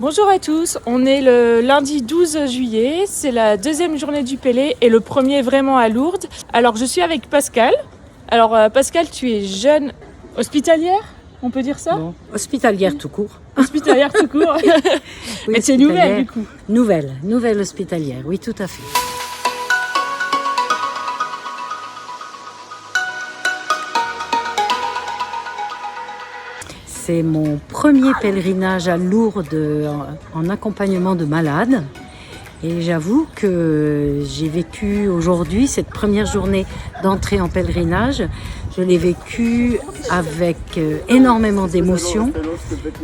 Bonjour à tous, on est le lundi 12 juillet, c'est la deuxième journée du Pélé et le premier vraiment à Lourdes. Alors je suis avec Pascal. Alors Pascal, tu es jeune hospitalière, on peut dire ça? Bon, hospitalière tout court. Hospitalière tout court. Oui, Mais c'est nouvelle du coup. Nouvelle hospitalière, oui tout à fait. C'est mon premier pèlerinage à Lourdes en accompagnement de malades. Et j'avoue que j'ai vécu aujourd'hui cette première journée d'entrée en pèlerinage. Je l'ai vécu avec énormément d'émotions.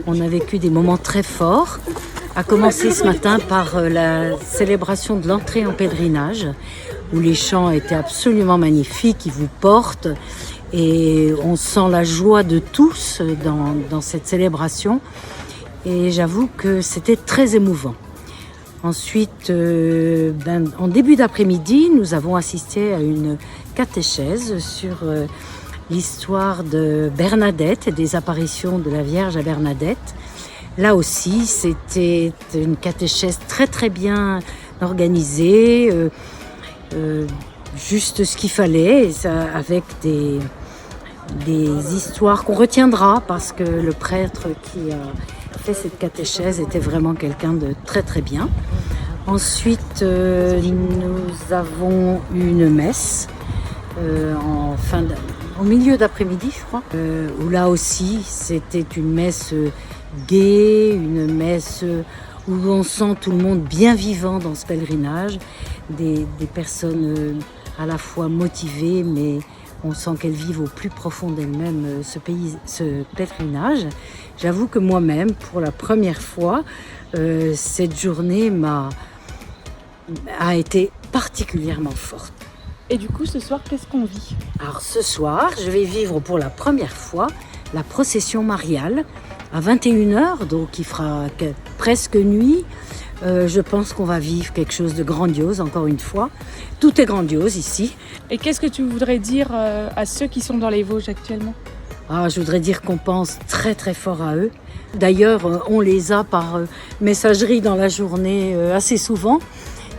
On a vécu des moments très forts. À commencer ce matin par la célébration de l'entrée en pèlerinage, où les chants étaient absolument magnifiques, ils vous portent. Et on sent la joie de tous dans cette célébration. Et j'avoue que c'était très émouvant. Ensuite, en début d'après-midi, nous avons assisté à une catéchèse sur l'histoire de Bernadette et des apparitions de la Vierge à Bernadette. Là aussi, c'était une catéchèse très très bien organisée, juste ce qu'il fallait, et ça, avec des histoires qu'on retiendra parce que le prêtre qui a fait cette catéchèse était vraiment quelqu'un de très très bien. Ensuite, nous avons eu une messe au milieu d'après-midi, je crois, où là aussi c'était une messe gaie, une messe où on sent tout le monde bien vivant dans ce pèlerinage, des personnes à la fois motivées, mais on sent qu'elles vivent au plus profond d'elles-mêmes ce pèlerinage. J'avoue que moi-même, pour la première fois, cette journée a été particulièrement forte. Et du coup, ce soir, qu'est-ce qu'on vit? Alors ce soir, je vais vivre pour la première fois la procession mariale à 21h, donc il fera presque nuit. Je pense qu'on va vivre quelque chose de grandiose, encore une fois. Tout est grandiose ici. Et qu'est-ce que tu voudrais dire à ceux qui sont dans les Vosges actuellement? Je voudrais dire qu'on pense très très fort à eux. D'ailleurs, on les a par messagerie dans la journée assez souvent.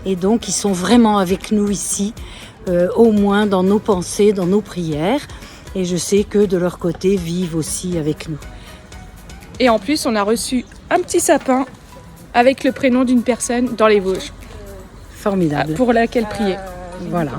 Et donc, ils sont vraiment avec nous ici, au moins dans nos pensées, dans nos prières. Et je sais que de leur côté, vivent aussi avec nous. Et en plus, on a reçu un petit sapin avec le prénom d'une personne dans les Vosges. Formidable. Pour laquelle prier. Voilà.